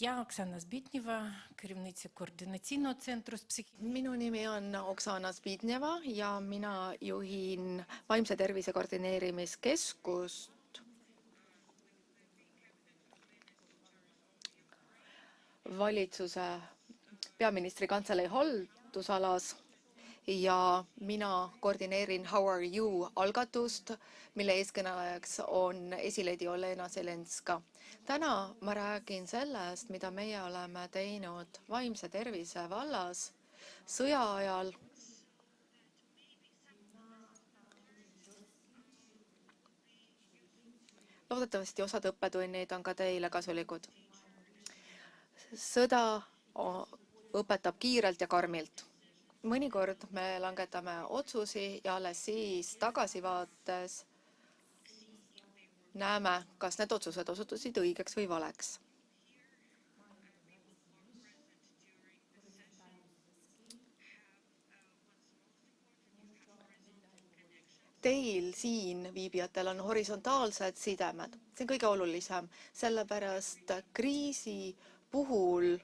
Я Оксана Збітнєва, керівниця координаційного центру з Minu nimi on Oksana Zbitneva ja mina juhin vaimse tervise koordineerimiskeskust valitsuse peaministri kantselei haldusalas ja mina koordineerin How Are You algatust, mille eeskõnelejaks on esiledi Olena Zelenska. Täna ma räägin sellest, mida meie oleme teinud vaimse tervise vallas sõja ajal. Loodetavasti osad õppetunnid on ka teile kasulikud. Sõda õpetab kiirelt ja karmilt. Mõnikord me langetame otsusi ja alles siis tagasivaates näeme, kas need otsused osutusid õigeks või valeks. Teil siin viibijatel on horisontaalsed sidemed. See on kõige olulisem, sellepärast kriisi puhul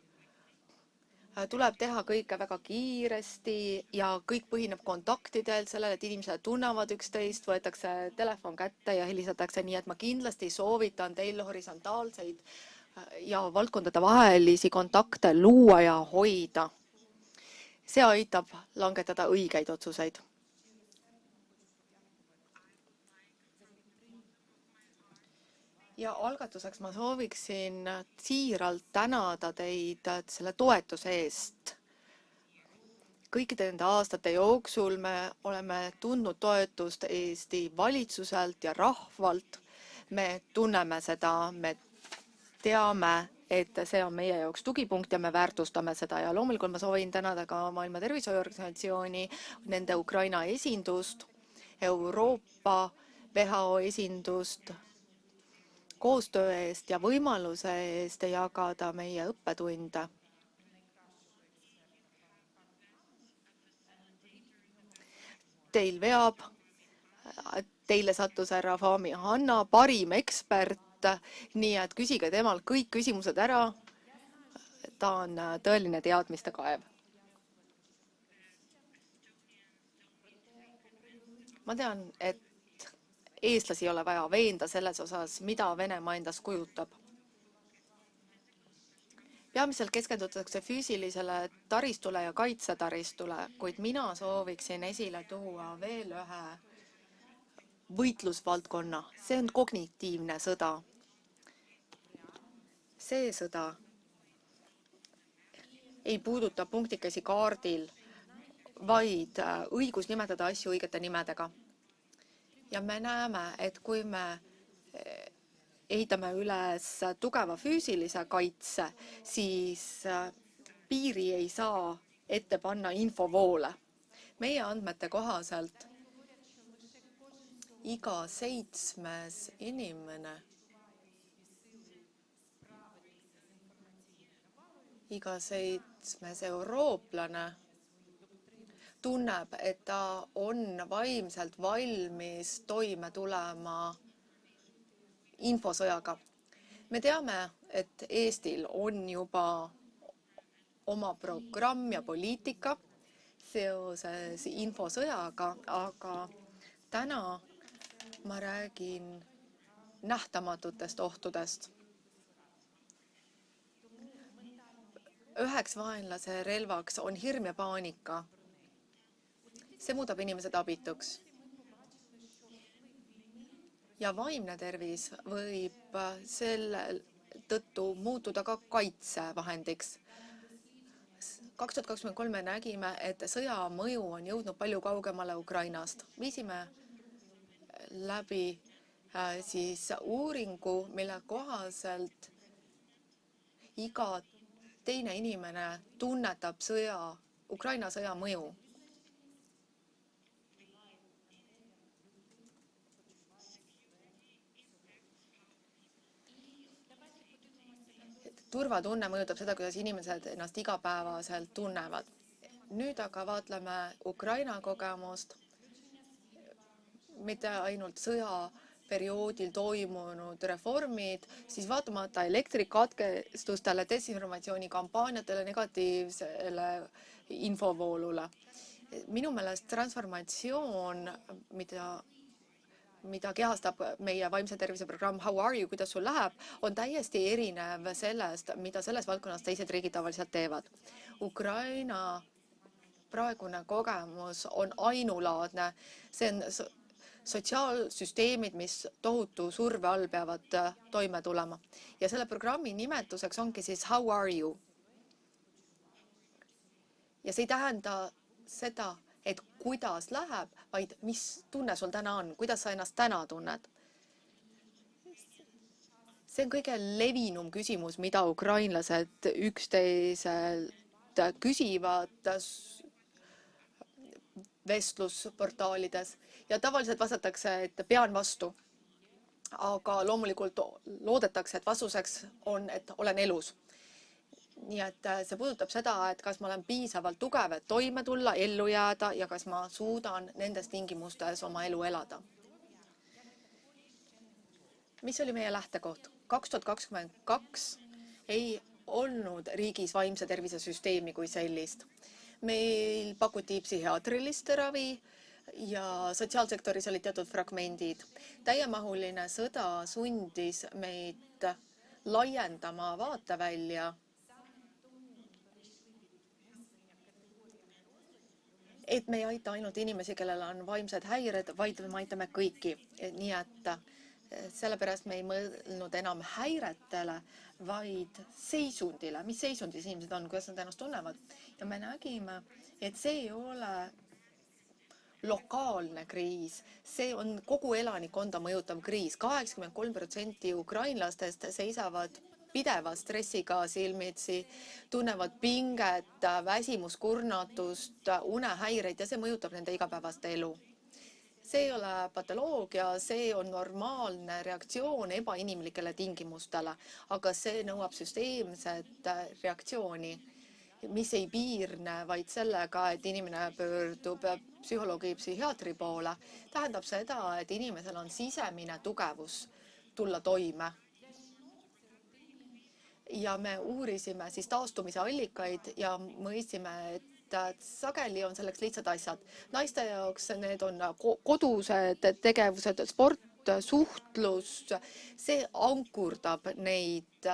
tuleb teha kõike väga kiiresti ja kõik põhineb kontaktidel, sellele, et inimesed tunnevad üksteist, võetakse telefon kätte ja helistatakse, nii et ma kindlasti soovitan teil horisontaalseid ja valdkondade vahelisi kontakte luua ja hoida. See aitab langetada õigeid otsuseid. Ja algatuseks ma sooviksin siiralt tänada teid selle toetuse eest. Kõikide nende aastate jooksul me oleme tundnud toetust Eesti valitsuselt ja rahvalt. Me tunneme seda, me teame, et see on meie jaoks tugipunkt ja me väärtustame seda. Ja loomulikult ma soovin tänada ka Maailma Terviseorganisatsiooni, nende Ukraina esindust, Euroopa WHO esindust, koostöö eest ja võimaluse eest jagada meie õppetunde. Teil veab, teile sattus härra Fahmi Hanna, parim ekspert, nii et küsige temalt kõik küsimused ära. Ta on tõeline teadmiste kaev. Ma tean, et eestlasi ei ole vaja veenda selles osas, mida Venemaa endast kujutab. Peamiselt keskendutakse füüsilisele taristule ja kaitsetaristule, kuid mina sooviksin esile tuua veel ühe võitlusvaldkonna. See on kognitiivne sõda. See sõda ei puuduta punktikesi kaardil, vaid õigus nimetada asju õigete nimedega. Ja me näeme, et kui me ehitame üles tugeva füüsilise kaitse, siis piiri ei saa ette panna infovoole. Meie andmete kohaselt iga 7. inimene, iga 7. eurooplane tunneb, et ta on vaimselt valmis toime tulema infosõjaga. Me teame, et Eestil on juba oma programm ja poliitika seoses infosõjaga, aga täna ma räägin nähtamatutest ohtudest. Üheks vaenlase relvaks on hirm ja paanika. See muudab inimesed abituks. Ja vaimne tervis võib selle tõttu muutuda ka kaitsevahendiks. 2023 me nägime, et sõja mõju on jõudnud palju kaugemale Ukrainast. Viisime läbi siis uuringu, mille kohaselt iga teine inimene tunnetab Ukraina sõja mõju. Turvatunne mõjutab seda, kuidas inimesed ennast igapäevaselt tunnevad. Nüüd aga vaatleme Ukraina kogemust, mitte ainult sõja perioodil toimunud reformid, siis vaatamata elektrikatkestustele, desinformatsioonikampaaniatele, negatiivsele infovoolule. Minu meelest transformatsioon, mida kehastab meie vaimse tervise programm How are you, kuidas sul läheb, on täiesti erinev sellest, mida selles valdkonnas teised riigid tavaliselt teevad. Ukraina praegune kogemus on ainulaadne. See on sotsiaalsüsteemid, mis tohutu surve all peavad toime tulema. Ja selle programmi nimetuseks ongi siis How are you? Ja see ei tähenda seda, et kuidas läheb, vaid mis tunne sul täna on, kuidas sa ennast täna tunned. See on kõige levinum küsimus, mida ukrainlased üksteiselt küsivad vestlusportaalides ja tavaliselt vastatakse, et pean vastu. Aga loomulikult loodetakse, et vastuseks on, et olen elus. Nii et see puudutab seda, et kas ma olen piisavalt tugev, et toime tulla, ellu jääda ja kas ma suudan nendes tingimustes oma elu elada. Mis oli meie lähtekoht? 2022 ei olnud riigis vaimse tervise süsteemi kui sellist. Meil pakuti psühhiaatrilist ravi ja sotsiaalsektoris olid teatud fragmendid. Täiemahuline sõda sundis meid laiendama vaatevälja, et me ei aita ainult inimesi, kellel on vaimsed häired, vaid me aitame kõiki. Nii et sellepärast me ei mõelnud enam häiretele, vaid seisundile. Mis seisundis inimesed on, kuidas nad ennast tunnevad. Ja me nägime, et see ei ole lokaalne kriis. See on kogu elanikkonda mõjutav kriis. 83% ukrainlastest seisavad pideva stressiga silmitsi, tunnevad pinget, väsimuskurnatust, unehäireid ja see mõjutab nende igapäevast elu. See ei ole patoloogia, see on normaalne reaktsioon ebainimlikele tingimustele, aga see nõuab süsteemset reaktsiooni, mis ei piirne vaid sellega, et inimene pöördub psühholoogi, psühhiaatri poole. Tähendab seda, et inimesel on sisemine tugevus tulla toime. Ja me uurisime siis taastumise allikaid ja mõistsime, et sageli on selleks lihtsad asjad. Naiste jaoks need on kodused tegevused, sport, suhtlus. See ankurdab neid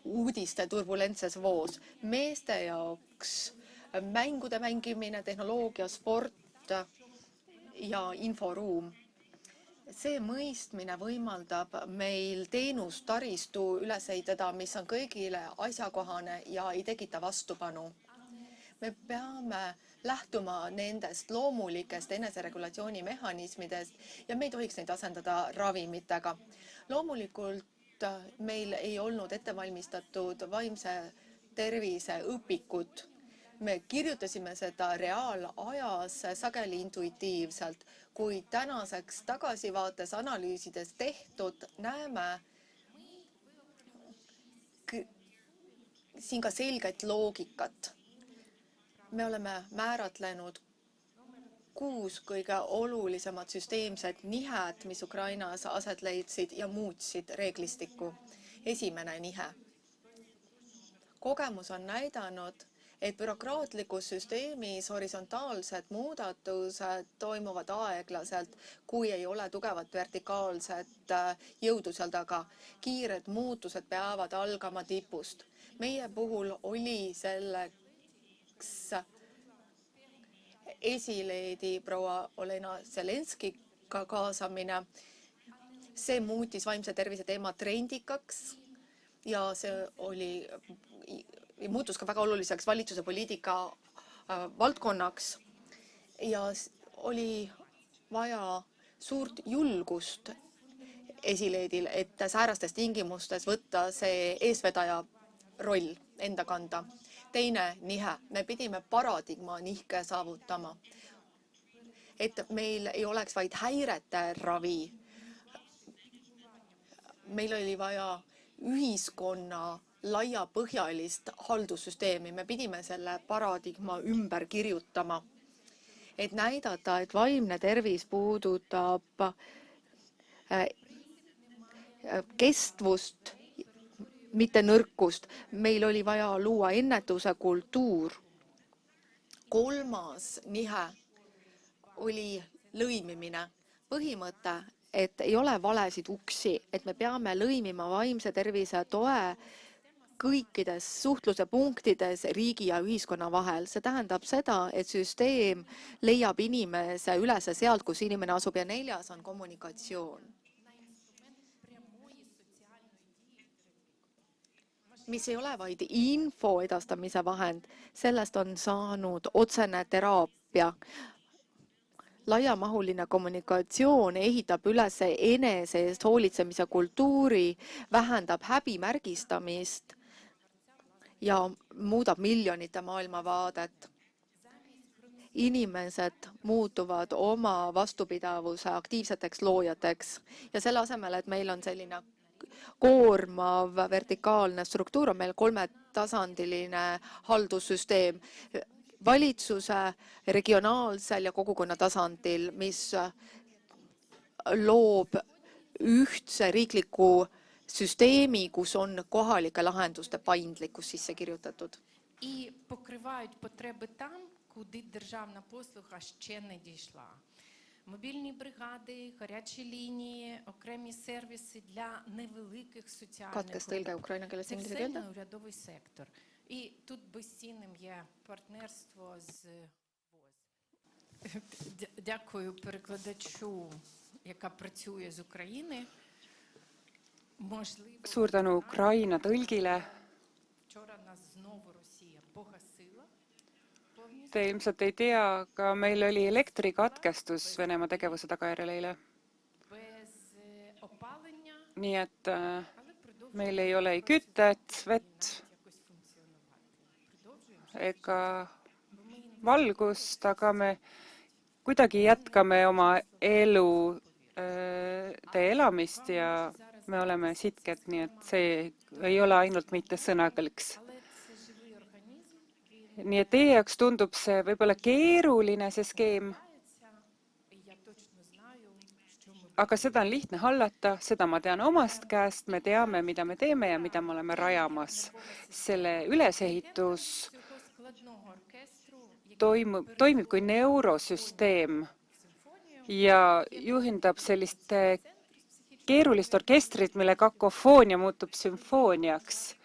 uudiste turbulentses voos. Meeste jaoks mängude mängimine, tehnoloogia, sport ja inforuum. See mõistmine võimaldab meil teenustaristu üles ehitada, mis on kõigile asjakohane ja ei tekita vastupanu. Me peame lähtuma nendest loomulikest eneseregulatsiooni mehhanismidest ja me ei tohiks neid asendada ravimitega. Loomulikult meil ei olnud ettevalmistatud vaimse tervise õpikut. Me kirjutasime seda reaalajas sageli intuitiivselt, kui tänaseks tagasivaates analüüsides tehtud näeme siin ka selget loogikat. Me oleme määratlenud 6 kõige olulisemat süsteemset nihet, mis Ukrainas aset leidsid ja muutsid reeglistikku. Esimene nihe. Kogemus on näidanud, et bürokraatlikus süsteemis horisontaalsed muudatused toimuvad aeglaselt, kui ei ole tugevat vertikaalset jõudu seal taga. Kiired muutused peavad algama tipust. Meie puhul oli selleks esileedi proua Olena Zelenskiga kaasamine. See muutis vaimse tervise teema trendikaks ja see muutus ka väga oluliseks valitsuse poliitika valdkonnaks ja oli vaja suurt julgust esileedil, et säärastes tingimustes võtta see eesvedaja roll enda kanda. Teine nihe, me pidime paradigma nihke saavutama, et meil ei oleks vaid häirete ravi. Meil oli vaja ühiskonna laiapõhjalist haldussüsteemi. Me pidime selle paradigma ümber kirjutama, et näidata, et vaimne tervis puudutab kestvust, mitte nõrkust. Meil oli vaja luua ennetuse kultuur. Kolmas nihe oli lõimimine. Põhimõte, et ei ole valesid uksi, et me peame lõimima vaimse tervise toe kõikides suhtluse punktides riigi ja ühiskonna vahel. See tähendab seda, et süsteem leiab inimese üles sealt, kus inimene asub, ja neljas on kommunikatsioon, mis ei ole vaid info edastamise vahend, sellest on saanud otsene teraapia. Laiamahuline kommunikatsioon ehitab üles enese eest hoolitsemise kultuuri, vähendab häbimärgistamist ja muudab miljonite maailmavaadet. Inimesed muutuvad oma vastupidavuse aktiivseteks loojateks ja selle asemel, et meil on selline koormav vertikaalne struktuur, on meil kolmetasandiline haldussüsteem valitsuse, regionaalsel ja kogukonna tasandil, mis loob ühtse riikliku süsteemi, kus on kohalike lahenduste paindlikkus sisse kirjutatud. І покривають потреби там, куди державна послуга ще не дійшла. Мобільні бригади, гарячі лінії, окремі сервіси для невеликих соціальних груп. Це все неурядовий сектор. І тут безцінним є партнерство з ВОЗ. Дякую перекладачу, яка працює з України. Можливо, Suur tänu Ukraina tõlgile. вчора нас знову Росія погасила. Te ilmselt ei tea, aga meil oli elektrikatkestus Venemaa tegevuse tagajärjel eile. Без опалення, Nii et але продовжуємо meil ei ole ei kütet, vett якось функціонувати. Продовжуємо. ega valgust, aga me kuidagi jätkame oma elu elamist ja me oleme sitked, nii et see ei ole ainult mitte sõnakõlks. Але це живий організм, він Nii et teie jaoks tundub see võib-olla keeruline, see skeem, грається, і я точно знаю, що ми aga seda on lihtne hallata, seda ma tean omast käest, me teame, mida me teeme ja mida me oleme rajamas. Selle ülesehitus цього складного оркестру, який toimib kui neurosüsteem ja juhindab sellist keerulist orkestrit, mille kakofoonia muutub sümfooniaks.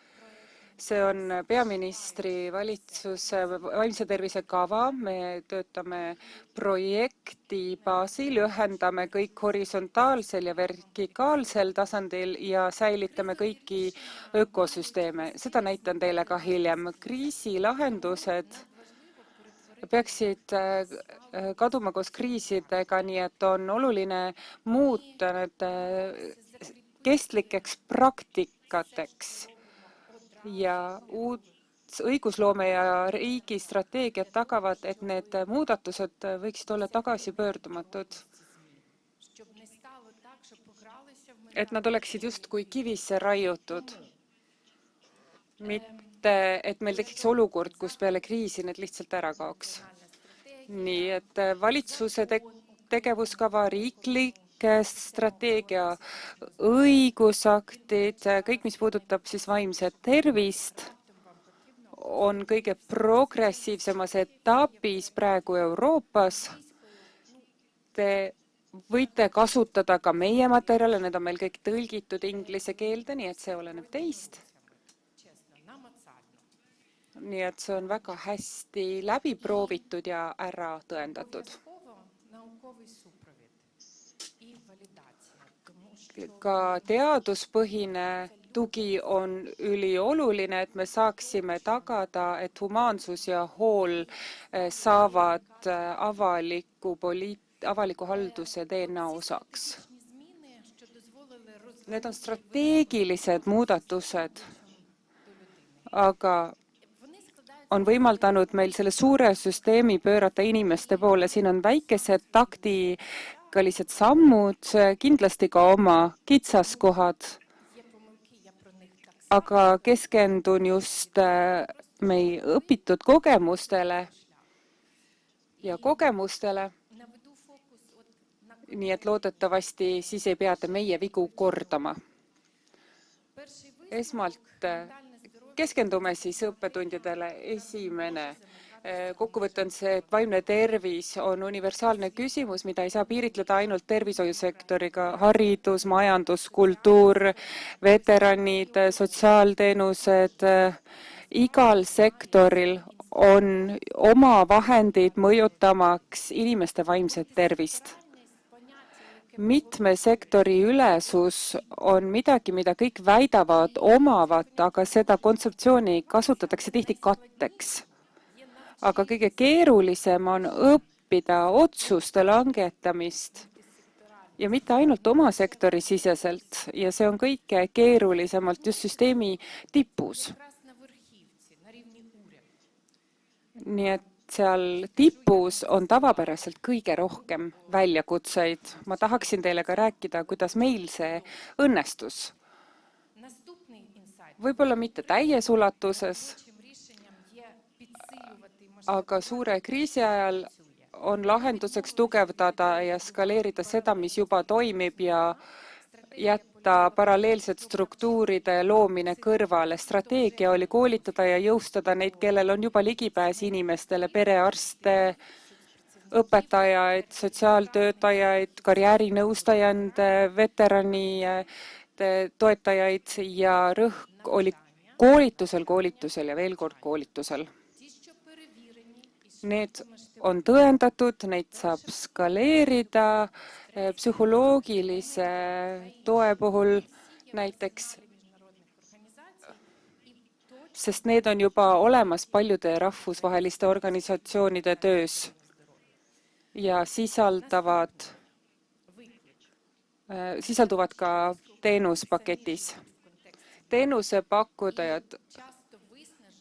See on peaministri valitsuse vaimse tervise kava. Me töötame projekti baasil, ühendame kõik horisontaalsel ja vertikaalsel tasandil ja säilitame kõiki ökosüsteeme. Seda näitan teile ka hiljem. Kriisilahendused peaksid kaduma koos kriisidega, nii et on oluline muuta need kestlikeks praktikateks ja uut õigusloome ja riigi strateegiad tagavad, et need muudatused võiksid olla tagasipöördumatud, щоб не стало так, що погралися в et nad oleksid justkui kivisse raiutud. Mitte, et meil tekiks olukord, kus peale kriisi need lihtsalt ära kaoks. Nii et valitsuse tegevuskava, riiklik strateegia, õigusaktid, kõik, mis puudutab siis vaimset tervist, on kõige progressiivsemas etapis praegu Euroopas. Te võite kasutada ka meie materjale, need on meil kõik tõlgitud inglise keelde, nii et see oleneb teist. чесно, намацально. Nii et see on väga hästi läbi proovitud ja ära tõendatud. Обов'язково науковий супровід і валідація, тому що Ka teaduspõhine tugi on ülioluline, et me saaksime tagada, et humaansus ja hool saavad avaliku halduse DNA osaks. зміни, що дозволили розвивати Need on strateegilised muudatused, aga вони складаються on võimaldanud meil selle suure süsteemi pöörata inimeste poole. Siin on väikesed taktikalised sammud, kindlasti ka oma kitsaskohad, є помилки, я про них так aga keskendun just meie õpitud kogemustele ja kogemustele, наведу фокус от на nii et loodetavasti siis ei pea te meie vigu kordama. Esmalt keskendume siis õppetundidele. Esimene kokkuvõte on see, et vaimne tervis on universaalne küsimus, mida ei saa piiritleda ainult tervishoiusektoriga. Haridus, majandus, kultuur, veteranid, sotsiaalteenused, igal sektoril on oma vahendid mõjutamaks inimeste vaimset tervist. Mitme sektori ülesus on midagi, mida kõik väidavad omavat, aga seda kontseptsiooni kasutatakse tihti katteks. Aga kõige keerulisem on õppida otsuste langetamist ja mitte ainult oma sektori siseselt, ja see on kõige keerulisemalt just süsteemi tipus. Nii et seal tipus on tavapäraselt kõige rohkem väljakutseid. Ma tahaksin teile ka rääkida, kuidas meil see õnnestus. Võib-olla mitte täies ulatuses, aga suure kriisi ajal on lahenduseks tugevdada ja skaleerida seda, mis juba toimib, ja jätta paralleelset struktuuride loomine kõrvale. Strateegia oli koolitada ja jõustada neid, kellel on juba ligipääs inimestele, perearste, õpetajaid, sotsiaaltöötajaid, karjäärinõustajaid, veterani toetajaid, ja rõhk oli koolitusel ja veel kord koolitusel. Need on tõendatud, neid saab skaleerida psühholoogilise toe puhul näiteks, sest need on juba olemas paljude rahvusvaheliste organisatsioonide töös ja sisalduvad ka teenuspaketis. Teenusepakkujad,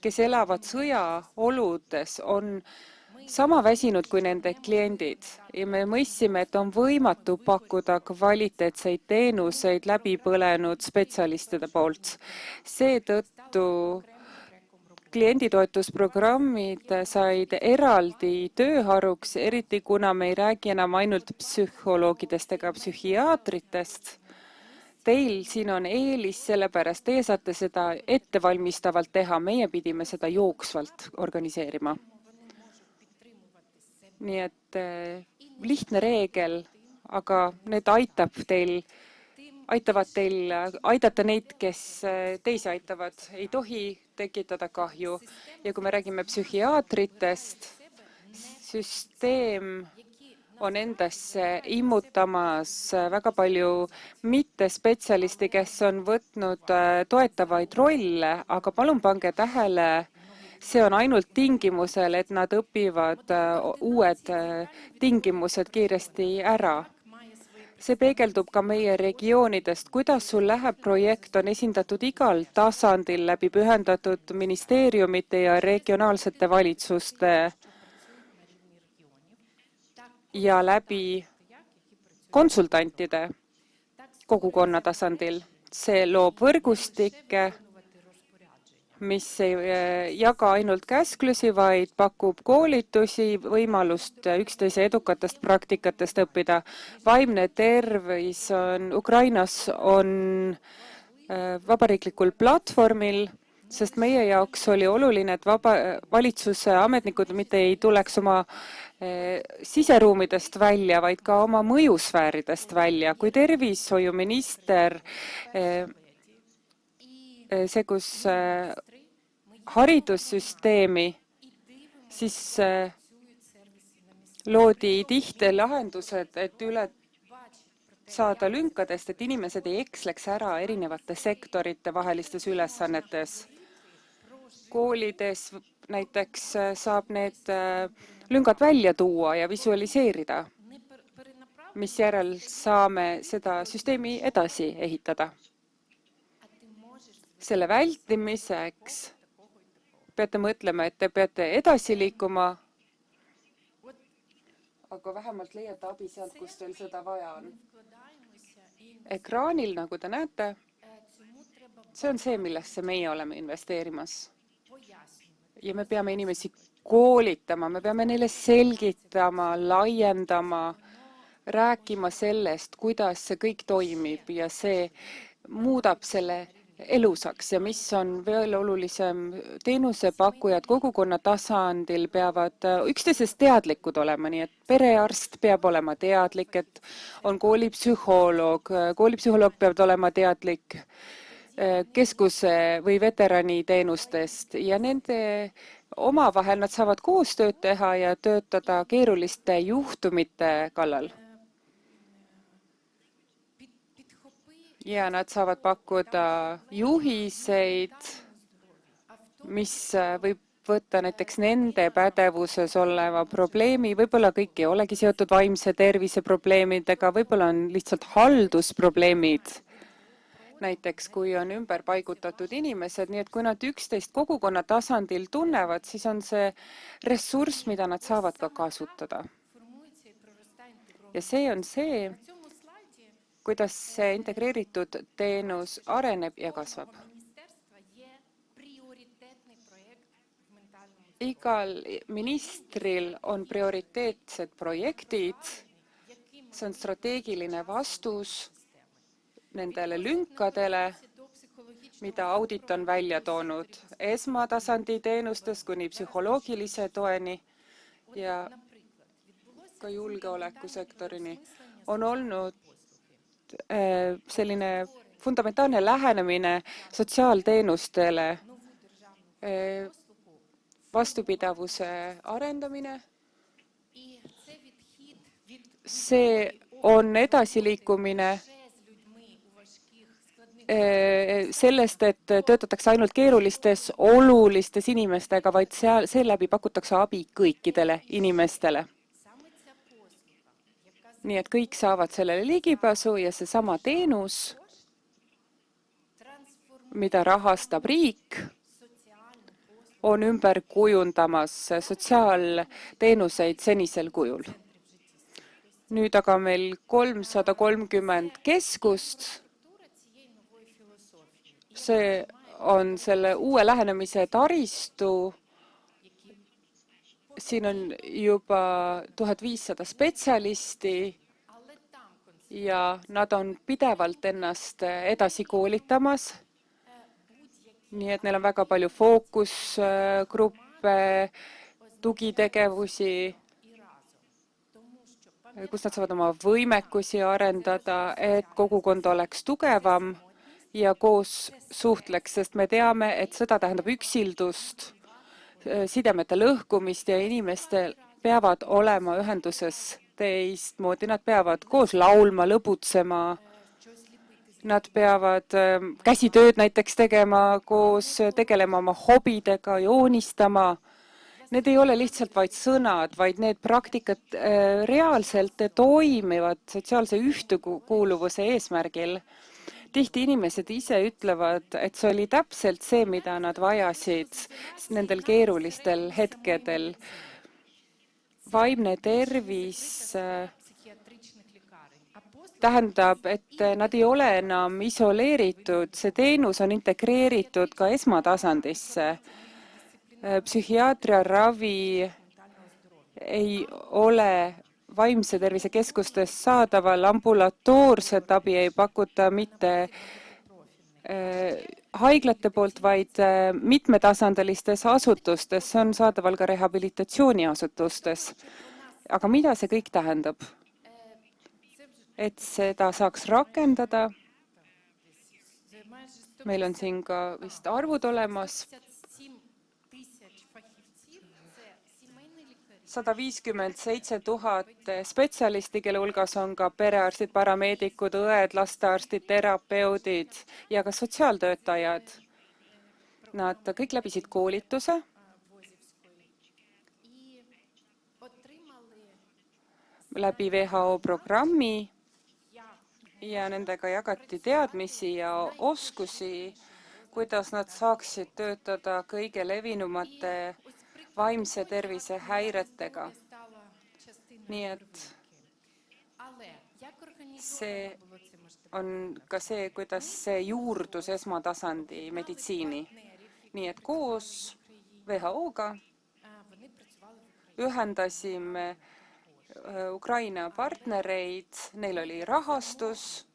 kes elavad sõjaoludes, on sama väsinud kui nende kliendid, ja me mõistsime, et on võimatu pakkuda kvaliteetseid teenuseid läbipõlenud spetsialistide poolt. Seetõttu klienditoetusprogrammid said eraldi tööharuks, eriti kuna me ei räägi enam ainult psühholoogidest ega psühhiaatritest. Teil siin on eelis, sellepärast teie saate seda ettevalmistavalt teha, meie pidime seda jooksvalt organiseerima. Nii et lihtne reegel, aga need aitavad teil aidata neid, kes teisi aitavad. Ei tohi tekitada kahju. Ja kui me räägime psühhiaatritest, süsteem on endasse immutamas väga palju mittespetsialisti, kes on võtnud toetavaid rolle, aga palun pange tähele, see on ainult tingimusel, et nad õpivad uued tingimused kiiresti ära. See peegeldub ka meie regioonidest. Kuidas sul läheb projekt on esindatud igal tasandil läbi pühendatud ministeeriumite ja regionaalsete valitsuste ja läbi konsultantide kogukonna tasandil. See loob võrgustikke, mis ei jaga ainult käsklusi, vaid pakub koolitusi, võimalust üksteise edukatest praktikatest õppida. Vaimne tervis Ukrainas on vabariiklikul platvormil, sest meie jaoks oli oluline, et valitsuse ametnikud mitte ei tuleks oma siseruumidest välja, vaid ka oma mõjusfääridest välja. Kui tervishoiuminister segus haridussüsteemi, siis loodi tihti lahendused, et üle saada lünkadest, et inimesed ei eksleks ära erinevate sektorite vahelistes ülesannetes. Koolides näiteks saab need lüngad välja tuua ja visualiseerida, misjärel saame seda süsteemi edasi ehitada. Selle vältimiseks peate mõtlema, et te peate edasi liikuma, aga vähemalt leiate abi sealt, kus teil seda vaja on. Ekraanil, nagu te näete, see on see, millesse meie oleme investeerimas. Ja me peame inimesi koolitama, me peame neile selgitama, laiendama, rääkima sellest, kuidas see kõik toimib, ja see muudab selle elusaks ja mis on veel olulisem, teenusepakkujad kogukonna tasandil peavad üksteisest teadlikud olema, nii et perearst peab olema teadlik, et on koolipsühholoog peavad olema teadlik keskuse või veteraniteenustest ja nende omavahel nad saavad koostööd teha ja töötada keeruliste juhtumite kallal. Ja nad saavad pakkuda juhiseid, mis võib võtta näiteks nende pädevuses oleva probleemi, võib-olla kõik ei olegi seotud vaimse tervise probleemidega, võib-olla on lihtsalt haldusprobleemid, näiteks kui on ümber paigutatud inimesed, nii et kui nad üksteist kogukonna tasandil tunnevad, siis on see ressurss, mida nad saavad ka kasutada. Ja see on see, kuidas see integreeritud teenus areneb ja kasvab. Igal ministril on prioriteetsed projektid, see on strateegiline vastus nendele lünkadele, mida audit on välja toonud esmatasandi teenustest kuni psühholoogilise toeni ja ka julgeolekusektorini. On olnud selline fundamentaalne lähenemine sotsiaalteenustele, vastupidavuse arendamine. See on edasiliikumine sellest, et töötatakse ainult keerulistes, olulistes inimestega, vaid seeläbi pakutakse abi kõikidele inimestele. Nii et kõik saavad sellele ligipääsu ja seesama teenus, mida rahastab riik, on ümber kujundamas sotsiaalteenuseid senisel kujul. Nüüd aga meil 330 keskust. See on selle uue lähenemise taristu. Siin on juba 1500 spetsialisti ja nad on pidevalt ennast edasi koolitamas. Nii et neil on väga palju fookusgruppe, tugitegevusi, kus nad saavad oma võimekusi arendada, et kogukond oleks tugevam ja koos suhtleks, sest me teame, et sõda tähendab üksildust, sidemete lõhkumist ja inimestel peavad olema ühenduses teistmoodi, nad peavad koos laulma, lõbutsema, nad peavad käsitööd näiteks tegema koos, tegelema oma hobidega, joonistama. Need ei ole lihtsalt vaid sõnad, vaid need praktikad reaalselt toimivad sotsiaalse ühtekuuluvuse eesmärgil. Tihti inimesed ise ütlevad, et see oli täpselt see, mida nad vajasid nendel keerulistel hetkedel. Vaimne tervis tähendab, et nad ei ole enam isoleeritud, see teenus on integreeritud ka esmatasandisse. Psühhiaatria ravi ei ole vaimse tervise keskustes saadaval, ambulatoorset abi ei pakuta mitte haiglate poolt, vaid mitmetasandilistes asutustes, see on saadaval ka rehabilitatsiooniasutustes. Aga mida see kõik tähendab? Et seda saaks rakendada, meil on siin ka vist arvud olemas, 157 000 spetsialisti, kelle hulgas on ka perearstid, parameedikud, õed, lastearstid, terapeudid ja ka sotsiaaltöötajad. Nad kõik läbisid koolituse läbi WHO programmi ja nendega jagati teadmisi ja oskusi, kuidas nad saaksid töötada kõige levinumate vaimse tervise häiretega. Nii et see on ka see, kuidas see juurdus esmatasandi meditsiini. Nii et koos WHO-ga ühendasime Ukraina partnereid, neil oli rahastus,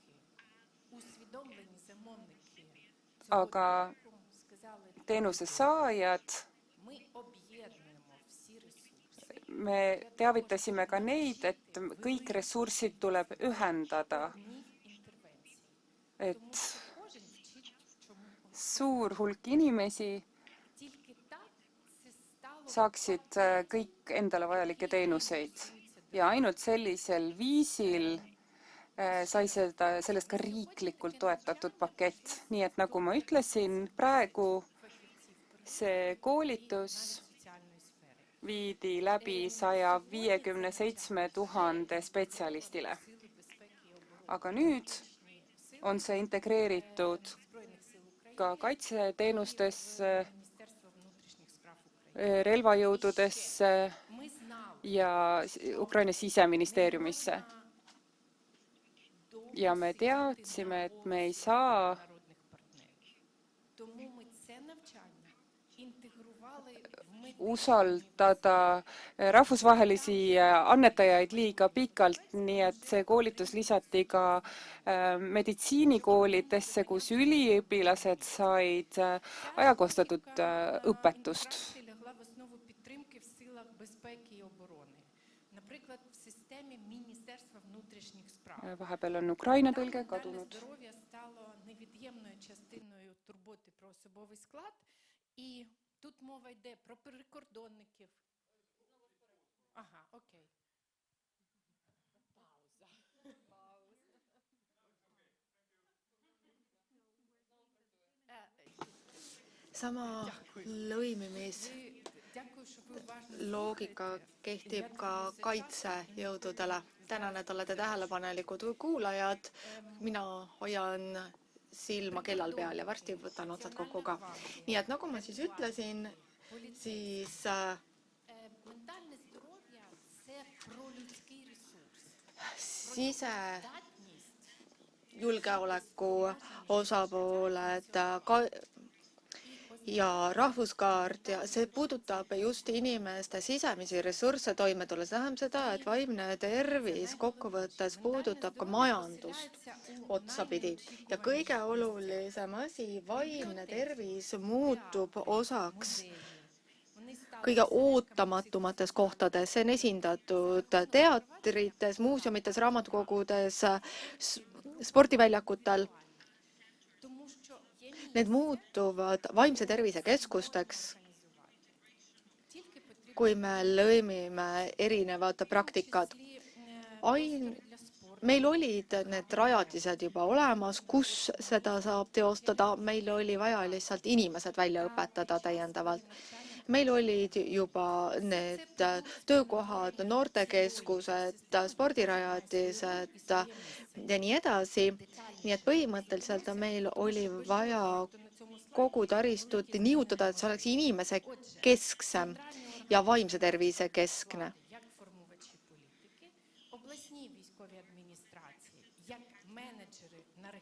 aga teenuse saajad, me teavitasime ka neid, et kõik ressursid tuleb ühendada, et suur hulk inimesi saaksid kõik endale vajalikke teenuseid ja ainult sellisel viisil sai sellest ka riiklikult toetatud pakett. Nii et nagu ma ütlesin, praegu see koolitus viidi läbi 157 000 spetsialistile. Aga nüüd on see integreeritud ka kaitseteenustesse, relvajõududesse ja Ukraina siseministeeriumisse. Ja me teadsime, et me ei saa usaldada rahvusvahelisi annetajaid liiga pikalt, nii et see koolitus lisati ka meditsiinikoolidesse, kus üliõpilased said ajakohastatud õpetust. Vahepeal on Ukraina tõlge kadunud. Тут мова йде про прикордонників. Ага, окей. Sama lõimimisloogika kehtib ka kaitsejõududele. Tänan, et olete tähelepanelikud kuulajad. Mina hoian silma kellal peal ja varsti võtan otsad kokku ka. Nii et nagu ma siis ütlesin, siis sisejulgeoleku osapooled ja rahvuskaart ja see puudutab just inimeste sisemisi ressursse toime tulla. See tähendab seda, et vaimne tervis kokkuvõttes puudutab ka majandust otsapidi. Ja kõige olulisem asi, vaimne tervis muutub osaks kõige ootamatumates kohtades. See on esindatud teatrites, muuseumites, raamatukogudes, spordiväljakutel. Need muutuvad vaimse tervise keskusteks, kui me lõimime erinevad praktikad. Meil olid need rajatised juba olemas, kus seda saab teostada. Meil oli vaja lihtsalt inimesed välja õpetada täiendavalt. Meil olid juba need töökohad, noortekeskused, spordirajatised ja nii edasi. Nii et põhimõtteliselt meil oli vaja kogu taristut nihutada, et see oleks inimese kesksem ja vaimse tervise keskne.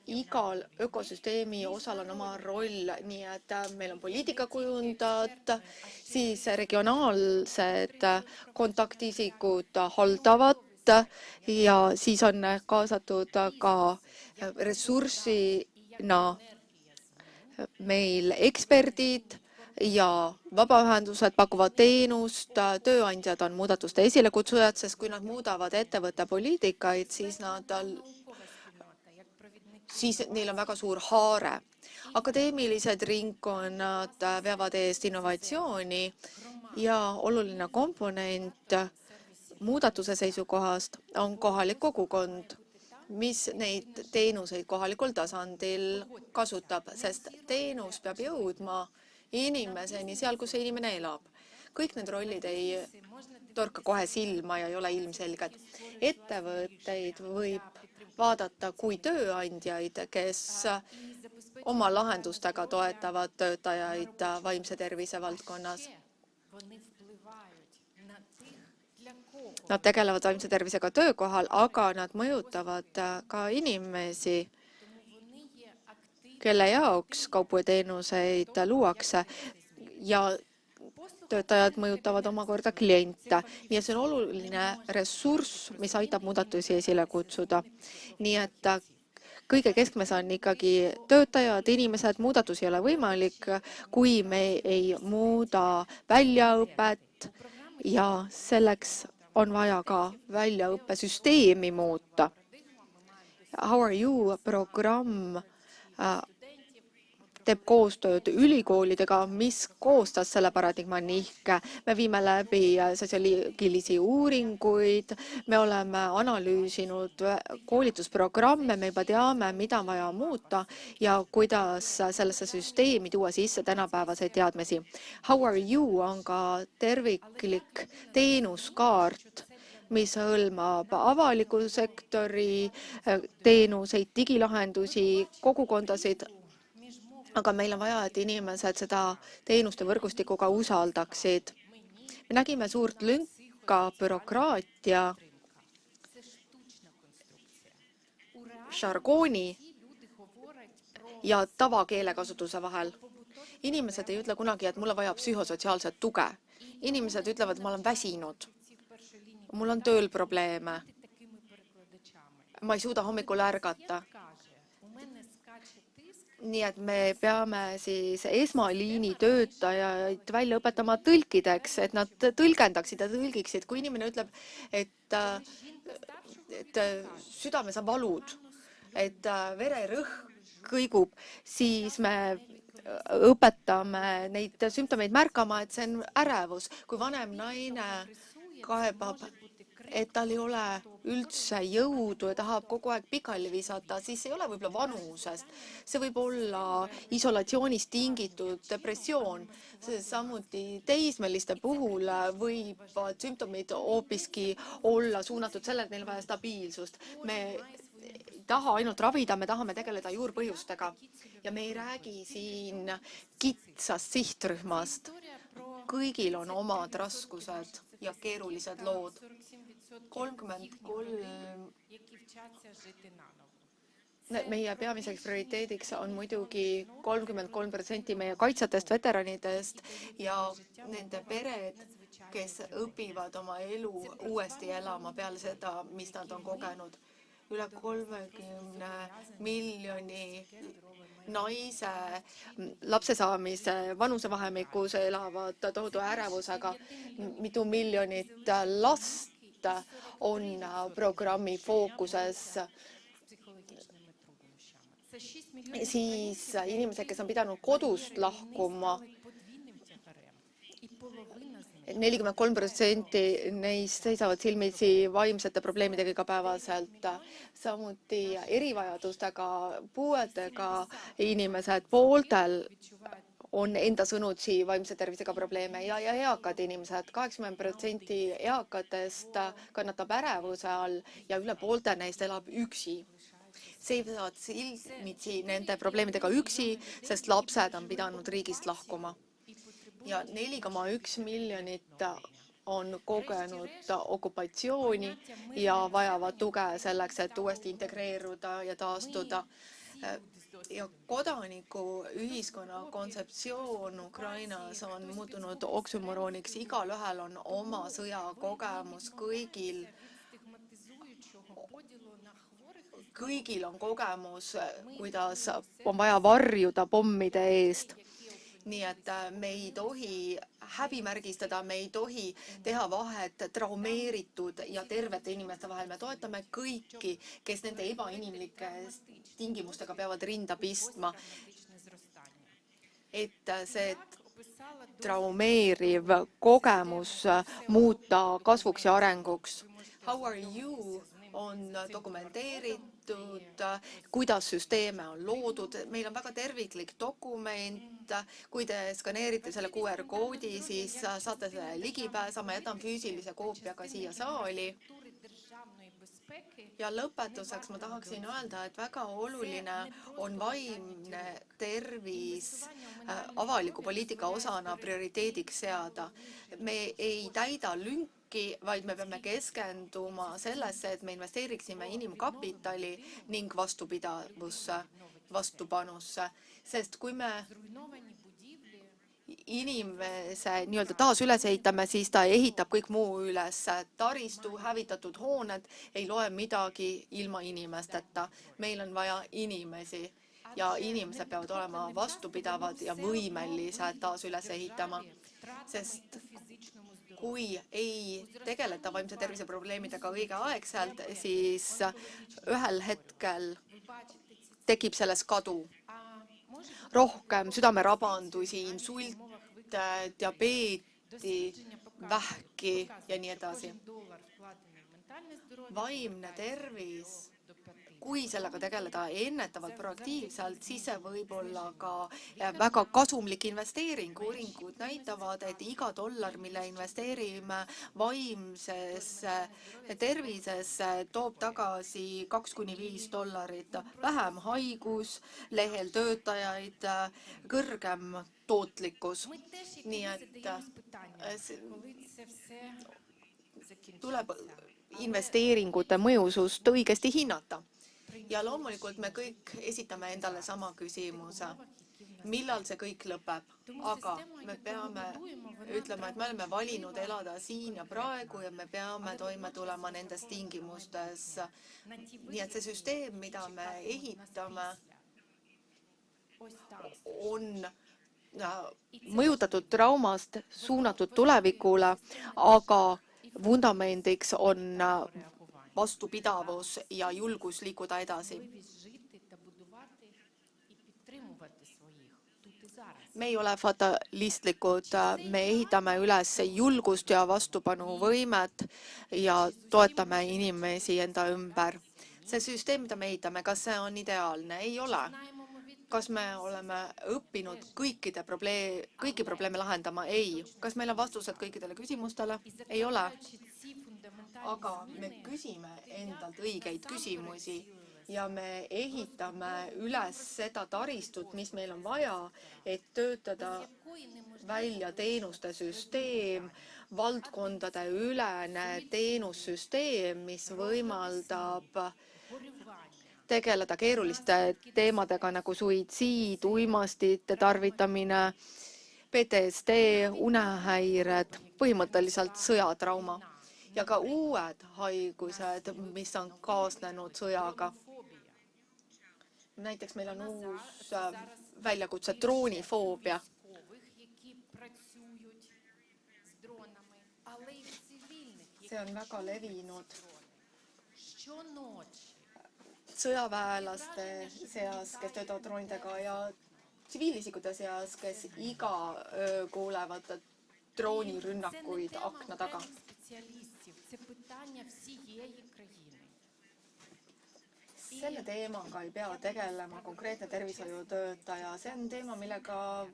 Igal ökosüsteemi osal on oma roll, nii et meil on poliitikakujundajad, siis regionaalsed kontaktisikud haldavad ja siis on kaasatud ka ressursina meil eksperdid ja vabaühendused pakuvad teenust, tööandjad on muudatuste esilekutsujad, sest kui nad muudavad ettevõtte poliitikaid, siis neil on väga suur haare. Akadeemilised ringkonnad veavad eest innovatsiooni ja oluline komponent muudatuse seisukohast on kohalik kogukond, mis neid teenuseid kohalikul tasandil kasutab, sest teenus peab jõudma inimeseni seal, kus see inimene elab. Kõik need rollid ei torka kohe silma ja ei ole ilmselged. Ettevõtteid võib vaadata kui tööandjaid, kes oma lahendustega toetavad töötajaid vaimse tervise valdkonnas. Nad tegelevad vaimse tervisega töökohal, aga nad mõjutavad ka inimesi, kelle jaoks kaupu ja teenuseid luuakse ja töötajad mõjutavad omakorda kliente. Nii et see on oluline ressurss, mis aitab muudatusi esile kutsuda. Nii et kõige keskmes on ikkagi töötajad, inimesed, muudatus ei ole võimalik, kui me ei muuda väljaõpet ja selleks on vaja ka väljaõppesüsteemi muuta. How are you programm teeb koostööd ülikoolidega, mis koostas selle paradigma nihke. Me viime läbi sotsioloogilisi uuringuid, me oleme analüüsinud koolitusprogramme, me juba teame, mida on vaja muuta ja kuidas sellesse süsteemi tuua sisse tänapäevaseid teadmisi. How are you on ka terviklik teenuskaart, mis hõlmab avaliku sektori teenuseid, digilahendusi, kogukondasid, aga meil on vaja, et inimesed seda teenuste võrgustikuga usaldaksid. Me nägime suurt lünka bürokraatia, žargooni ja tavakeelekasutuse vahel. Inimesed ei ütle kunagi, et mul on vaja psühhosotsiaalset tuge. Inimesed ütlevad, et ma olen väsinud. Mul on tööl probleeme. Ma ei suuda hommikul ärgata. Nii et me peame siis esmaliini töötajaid välja õpetama tõlkideks, et nad tõlgendaksid ja tõlgiksid. Kui inimene ütleb, et südames on valud, et vererõhk kõigub, siis me õpetame neid sümptomeid märkama, et see on ärevus. Kui vanem naine kaebab, et tal ei ole üldse jõudu ja tahab kogu aeg pikali visata, siis ei ole võib-olla vanusest. See võib olla isolatsioonist tingitud depressioon. Samuti teismeliste puhul võivad sümptomid hoopiski olla suunatud sellele, et neil vaja stabiilsust. Me ei taha ainult ravida, me tahame tegeleda juurpõhjustega. Ja me ei räägi siin kitsast sihtrühmast. Kõigil on omad raskused ja keerulised lood. 33 meie peamiseks prioriteediks on muidugi 33% meie kaitsjatest, veteranidest ja nende pered, kes õpivad oma elu uuesti elama peale seda, mis nad on kogenud. Üle 30 miljoni naise lapse saamise vanusevahemikus elavad tohutu ärevusega. Mitu miljonit last on programmi fookuses. Siis inimesed, kes on pidanud kodust lahkuma, 43% neist seisavad silmitsi vaimsete probleemidega igapäevaselt. Samuti erivajadustega, puuetega inimesed, pooltel on enda sõnutsi vaimse tervisega probleeme ja eakad inimesed. 80% eakatest kannatab ärevuse all ja üle poolte neist elab üksi. Seisavad silmitsi nende probleemidega üksi, sest lapsed on pidanud riigist lahkuma. Ja 4,1 miljonit on kogenud okupatsiooni ja vajavad tuge selleks, et uuesti integreeruda ja taastuda. Ja kodanikuühiskonna kontseptsioon Ukrainas on muutunud oksümorooniks. Igalühel on oma sõjakogemus, kõigil on kogemus, kuidas on vaja varjuda pommide eest. Nii et me ei tohi häbimärgistada, me ei tohi teha vahet traumeeritud ja tervete inimeste vahel. Me toetame kõiki, kes nende ebainimlike tingimustega peavad rinda pistma. Et see traumeeriv kogemus muuta kasvuks ja arenguks. How are you on dokumenteeritud, kuidas süsteeme on loodud. Meil on väga terviklik dokument. Kui te skaneerite selle QR-koodi, siis saate selle ligipääsa. Ma jätan füüsilise koopiaga siia saali. Ja lõpetuseks ma tahaksin öelda, et väga oluline on vaimne tervis avaliku poliitika osana prioriteediks seada. Me ei täida lünki, vaid me peame keskenduma sellesse, et me investeeriksime inimkapitali ning vastupidavusse, vastupanusse. Sest kui me inimese nii-öelda taas üles ehitame, siis ta ehitab kõik muu üles. Taristu, hävitatud hooned ei loe midagi ilma inimesteta. Meil on vaja inimesi ja inimesed peavad olema vastupidavad ja võimelised taas üles ehitama. Sest kui ei tegeleta vaimse tervise probleemidega õigeaegselt, siis ühel hetkel tekib selles kadu. Rohkem südamerabandusi, insulte, diabeeti, vähki ja nii edasi. Vaimne tervis, kui sellega tegeleda ennetavalt, proaktiivselt, siis see võib olla ka väga kasumlik investeering. Uuringud näitavad, et iga dollar, mille investeerime vaimsesse tervisesse, toob tagasi $2–5. Vähem haigus, lehel töötajaid, kõrgem tootlikkus. Nii et tuleb investeeringute mõjusust õigesti hinnata. Ja loomulikult me kõik esitame endale sama küsimuse. Millal see kõik lõpeb? Aga me peame ütlema, et me oleme valinud elada siin ja praegu ja me peame toime tulema nendes tingimustes. Nii et see süsteem, mida me ehitame, on mõjutatud traumast suunatud tulevikule, aga vundamendiks on vastupidavus ja julgus liikuda edasi. Me ei ole fatalistlikud, me ehitame üles julgust ja vastupanuvõimet ja toetame inimesi enda ümber. See süsteem, mida me ehitame, kas see on ideaalne? Ei ole. Kas me oleme õppinud kõiki probleeme lahendama? Ei. Kas meil on vastused kõikidele küsimustele? Ei ole. Aga me küsime endalt õigeid küsimusi ja me ehitame üles seda taristut, mis meil on vaja, et töötada välja teenuste süsteem, valdkondade ülene teenussüsteem, mis võimaldab tegeleda keeruliste teemadega nagu suitsiid, uimastite tarvitamine, PTSD, unehäired, põhimõtteliselt sõjatrauma. Ja ka uued haigused, mis on kaasnenud sõjaga. Näiteks meil on uus väljakutse droonifoobia. See on väga levinud sõjaväelaste seas, kes töötavad droonidega ja tsiviilisikute seas, kes iga öö kuulevad droonirünnakuid akna taga. Selle teemaga ei pea tegelema konkreetne tervishoiutöötaja. See on teema, millega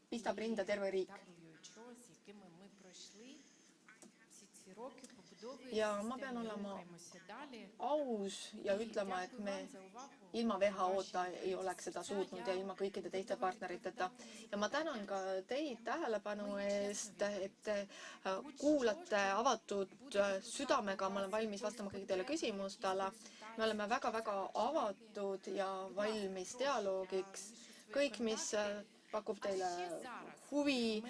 pistab rinda terve riik. Ja ma pean olema aus ja ütlema, et me ilma WHO-ta ei oleks seda suutnud ja ilma kõikide teiste partneriteta. Ja ma tänan ka teid tähelepanu eest, et te kuulate avatud südamega. Ma olen valmis vastama kõikidele küsimustele. Me oleme väga-väga avatud ja valmis dialoogiks. Kõik, mis pakub teile huvi,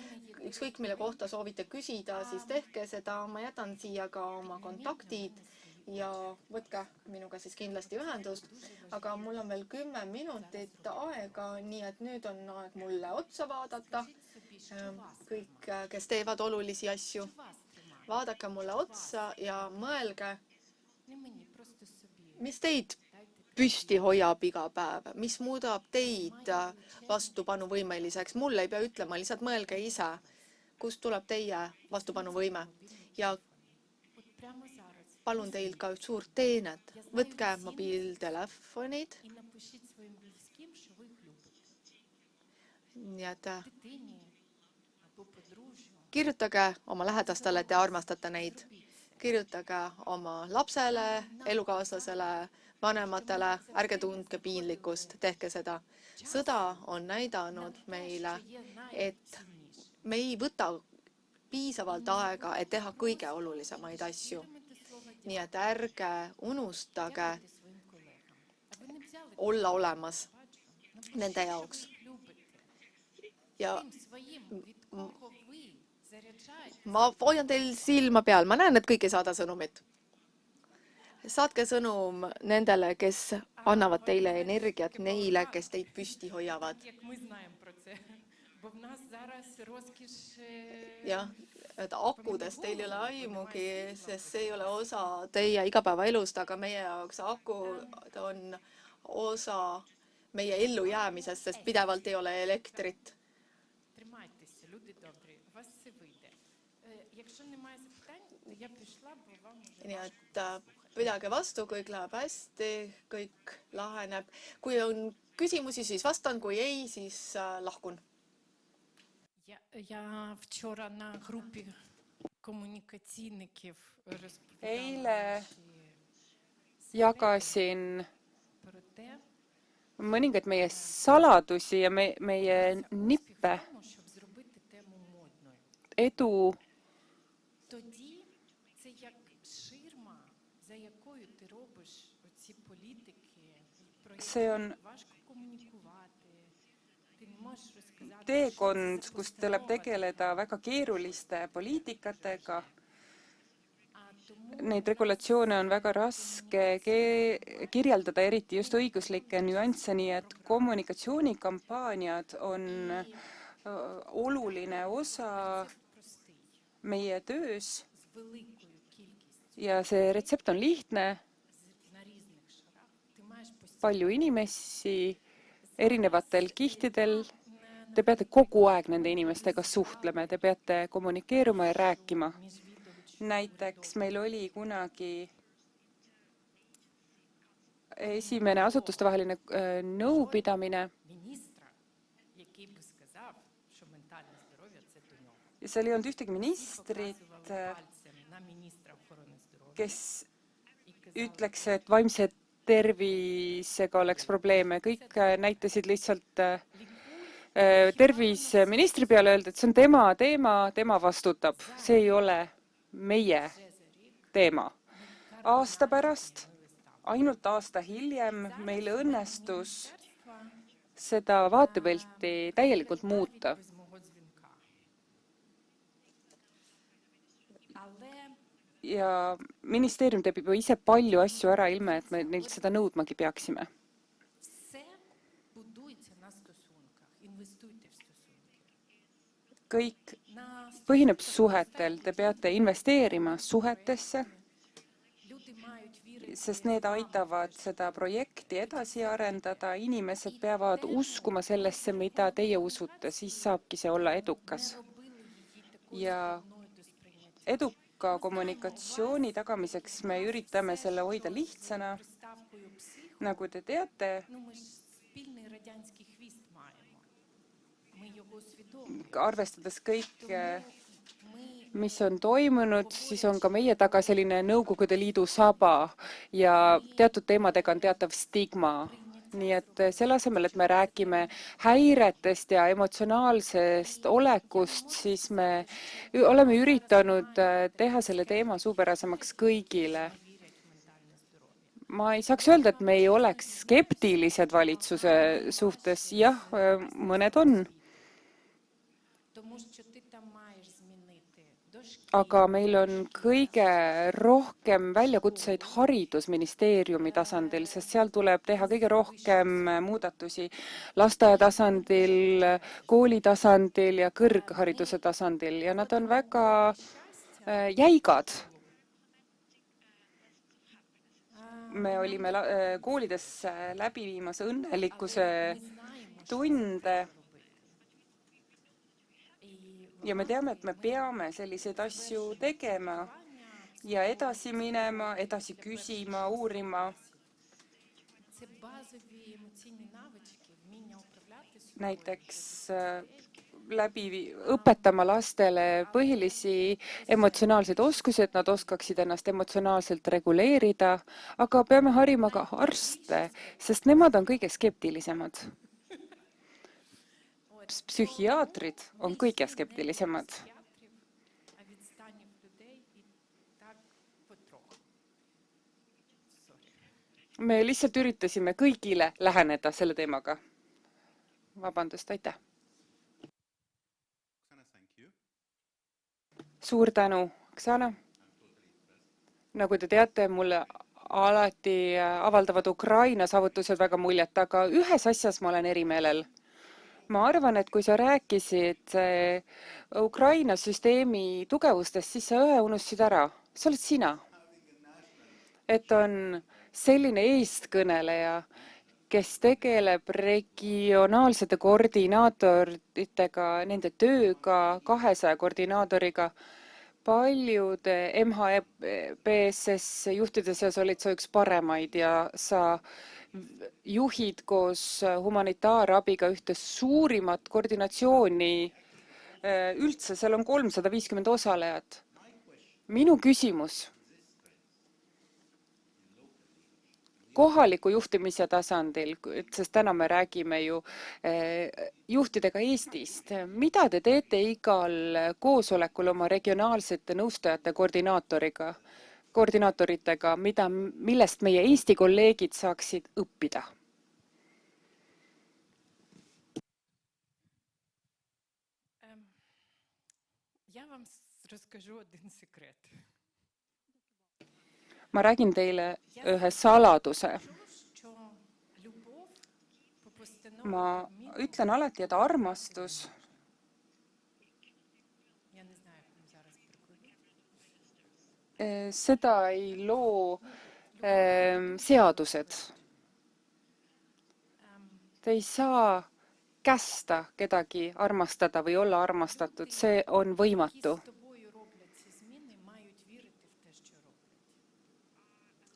ükskõik mille kohta soovite küsida, siis tehke seda. Ma jätan siia ka oma kontaktid ja võtke minuga siis kindlasti ühendust. Aga mul on veel 10 minutit aega, nii et nüüd on aeg mulle otsa vaadata. Kõik, kes teevad olulisi asju, vaadake mulle otsa ja mõelge, mis teid püsti hoiab iga päev, mis muudab teid vastupanuvõimeliseks. Mulle ei pea ütlema, lihtsalt mõelge ise, kust tuleb teie vastupanuvõime. Ja palun teilt ka suurt teenet. Võtke mobiiltelefonid. Nii et kirjutage oma lähedastele, et te armastate neid. Kirjutage oma lapsele, elukaaslasele, vanematele, ärge tundke piinlikkust, tehke seda. Sõda on näidanud meile, et me ei võta piisavalt aega, et teha kõige olulisemaid asju. Nii et ärge unustage olla olemas nende jaoks. Ja ma hoian teil silma peal, ma näen, et kõik ei saada sõnumit. Saatke sõnum nendele, kes annavad teile energiat, neile, kes teid püsti hoiavad. Jah, et akudest teil ei ole aimugi, sest see ei ole osa teie igapäevaelust, aga meie jaoks akud on osa meie ellujäämisest, sest pidevalt ei ole elektrit. Тримайтеся, люди добрі, у вас все вийде. Якщо немає запитань, то я пішла, бо вам вже Nii et pidage vastu, kõik läheb hästi, kõik laheneb. Kui on küsimusi, siis vastan, kui ei, siis lahkun. Я вчора на групі комунікаційників Eile jagasin про те, mõningaid meie saladusi ja meie nippe щоб зробити тему модною. edu. Тоді це як ширма, за якою ти робиш оці політики, про See on які важко комунікувати. Ти не можеш розказати, teekond, kus tuleb tegeleda väga keeruliste poliitikatega. Neid regulatsioone on väga raske kirjeldada, eriti just õiguslikke nüansse, nii et kommunikatsioonikampaaniad on oluline osa meie töös з великою кількістю ja see retsept on lihtne. на різних шарах. Ти маєш постійно Palju inimesi erinevatel kihtidel. Te peate kogu aeg nende inimestega suhtlema, te peate kommunikeeruma ja rääkima. Näiteks meil oli kunagi esimene asutustevaheline nõupidamine міністра, який би сказав, що ментальне здоров'я – це до нього. ja seal ei olnud ühtegi ministrit, Показували пальцем на міністра охорони здоров'я kes і казали, ütleks, et vaimse tervisega oleks probleeme. Kõik näitasid lihtsalt terviseministri peale, öelda, et see on tema teema, tema vastutab. See ei ole meie teema. Aasta pärast, ainult aasta hiljem, meil õnnestus seda vaatepilti täielikult muuta. без мого дзвінка. Але Ja ministeerium teeb juba ise palju asju ära, ilma et me neilt seda nõudmagi peaksime. все будується на стосунках. Інвестуйте в стосунки. Kõik На põhineb suhetel. Te peate investeerima suhetesse, люди мають вірити, sest need aitavad seda projekti edasi arendada. Inimesed peavad uskuma sellesse, mida teie usute, siis saabki see olla edukas. робили її такою Ja складною до сприйняття. eduka kommunikatsiooni tagamiseks me üritame selle hoida lihtsana. Приставкою псих, Nagu te teate, ну ми ж спільний радянський хвіст маємо. Ми його усвідомлюємо. arvestades kõike, Ми mis on toimunud, siis on ka meie taga selline Nõukogude Liidu saba ja teatud teemadega on teatav stigma. Nii et selle asemel, et me räägime häiretest ja emotsionaalsest olekust, siis me oleme üritanud teha selle teema suupärasemaks kõigile. Ma ei saaks öelda, et me ei oleks skeptilised valitsuse suhtes. Jah, mõned on. тому що ти там маєш змінити дошкільну Aga meil on kõige rohkem väljakutseid haridusministeeriumi tasandil, sest seal tuleb teha kõige rohkem muudatusi lasteaia tasandil, kooli tasandil ja kõrghariduse tasandil ja nad on väga jäigad. Me olime koolides läbi viimas õnnelikkuse tunde ja me teame, et me peame selliseid asju tegema ja edasi minema, edasi küsima, uurima. це базові емоційні навички, вміння управляти собою. Näiteks õpetama lastele põhilisi emotsionaalseid oskusi, et nad oskaksid ennast emotsionaalselt reguleerida, aga peame harima ka arste, sest nemad on kõige skeptilisemad. Psühhiaatrid on kõige skeptilisemad. Психіатрів, а від станів людей і так потроху. Sorry. Me lihtsalt üritasime kõigile läheneda selle teemaga. Vabandust, aitäh. Suur tänu, Oksana. Nagu te teate, mulle alati avaldavad Ukraina saavutused väga muljet, aga ühes asjas ma olen erimeelel. Ma arvan, et kui sa rääkisid Ukraina süsteemi tugevustest, siis sa ühe unustasid ära. See oled sina. Et on selline eestkõneleja, kes tegeleb regionaalsete koordinaatoritega, nende tööga, 200 koordinaatoriga. Paljude MHPSS juhtide seas olid sa üks paremaid ja sa juhid koos humanitaarabiga ühte suurimat koordinatsiooni üldse, seal on 350 osalejat. Minu küsimus kohaliku juhtimise tasandil, sest täna me räägime ju juhtidega Eestist. Mida te teete igal koosolekul oma regionaalsete nõustajate koordinaatoritega, millest meie Eesti kolleegid saaksid õppida? Я вам розкажу один секрет. Ma räägin teile ühe saladuse. Ma ütlen alati, et armastus seda ei loo seadused. Te ei saa kästa kedagi armastada või olla armastatud, see on võimatu.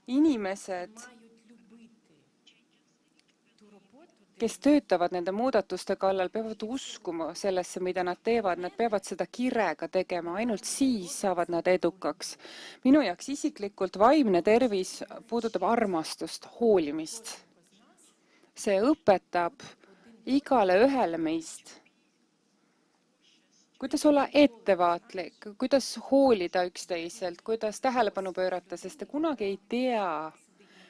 Inimesed, kes töötavad nende muudatuste kallal, peavad uskuma sellesse, mida nad teevad. Nad peavad seda kirega tegema, ainult siis saavad nad edukaks. Minu jaoks isiklikult vaimne tervis puudutab armastust, hoolimist. See õpetab igale ühele meist, kuidas olla ettevaatlik, kuidas hoolida üksteiselt, kuidas tähelepanu pöörata, sest te kunagi ei tea,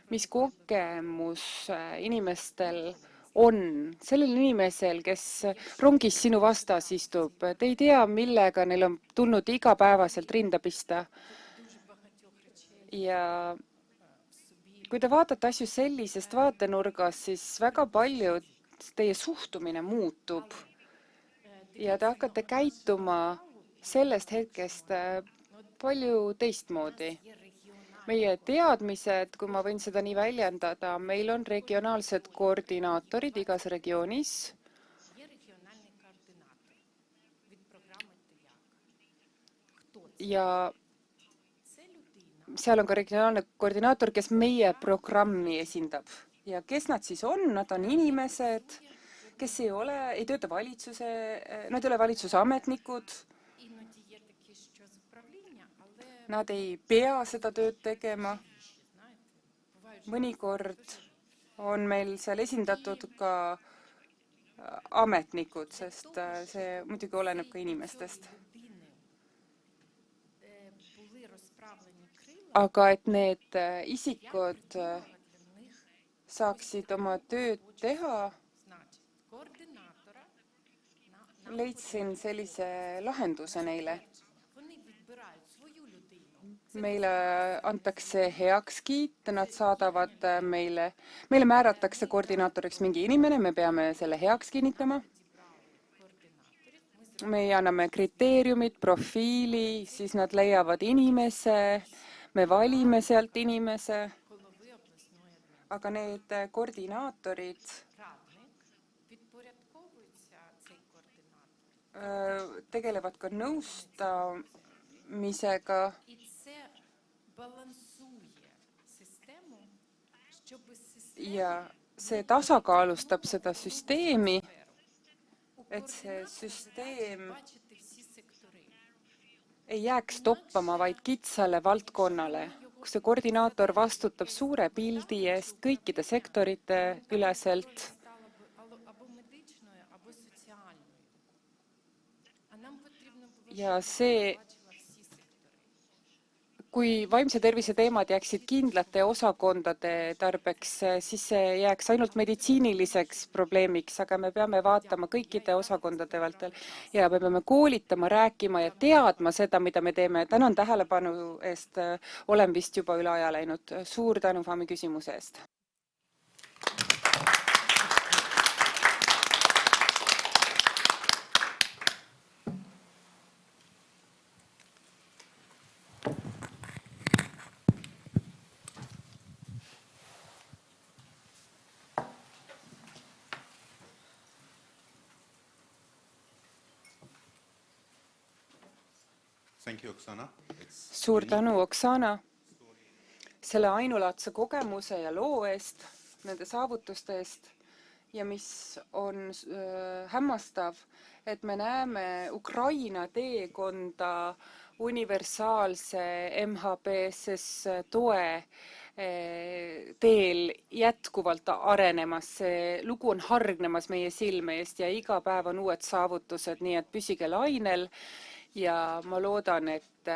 mis kogemus inimestel on. Sellel inimesel, kes rongis sinu vastas istub, te ei tea, millega neil on tulnud igapäevaselt rinda pista. Ja kui te vaatate asju sellisest vaatenurgast, siis väga palju teie suhtumine muutub. Ja te hakkate käituma sellest hetkest palju teistmoodi. Meie teadmised, kui ma võin seda nii väljendada, meil on regionaalsed koordinaatorid igas regioonis. Ja seal on ka regionaalne koordinaator, kes meie programmi esindab. Ja kes nad siis on? Nad on inimesed, kes ei tööta nad ei ole valitsuse ametnikud. Nad ei pea seda tööd tegema. Mõnikord on meil seal esindatud ka ametnikud, sest see muidugi oleneb ka inimestest. Aga et need isikud saaksid oma tööd teha, leidsin sellise lahenduse neile. Meile antakse heakskiit, nad saadavad meile määratakse koordinaatoriks mingi inimene, me peame selle heaks kinnitama. Me anname kriteeriumid, profiili, siis nad leiavad inimese, me valime sealt inimese. Aga need koordinaatorid tegelevad ka nõustamisega ja see tasakaalustab seda süsteemi, et see süsteem ei jääks toppama vaid kitsale valdkonnale, kus see koordinaator vastutab suure pildi eest kõikide sektorite üleselt. Ja see, kui vaimse tervise teemad jääksid kindlate osakondade tarbeks, siis see jääks ainult meditsiiniliseks probleemiks, aga me peame vaatama kõikide osakondade vältel ja me peame koolitama, rääkima ja teadma seda, mida me teeme. Tänan tähelepanu eest, olen vist juba üle aja läinud. Suur tänu Fami küsimuse eest. Suur tänu, Oksana, selle ainulaadse kogemuse ja loo eest, nende saavutuste eest ja mis on hämmastav, et me näeme Ukraina teekonda universaalse MHBSS toe teel jätkuvalt arenemas. See lugu on hargnemas meie silme eest ja iga päev on uued saavutused, nii et püsige lainel. Ja ma loodan, et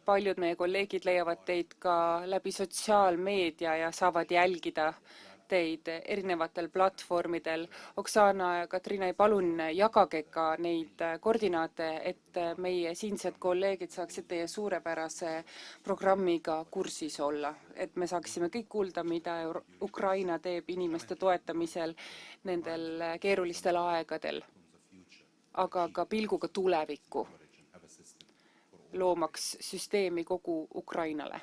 paljud meie kolleegid leiavad teid ka läbi sotsiaalmeedia ja saavad jälgida teid erinevatel platvormidel. Oksana ja Katrina, palun jagage ka neid koordinaate, et meie siinsed kolleegid saaksid teie suurepärase programmiga kursis olla. Et me saaksime kõik kuulda, mida Ukraina teeb inimeste toetamisel nendel keerulistel aegadel, aga ka pilguga tulevikku, loomaks süsteemi kogu Ukrainale.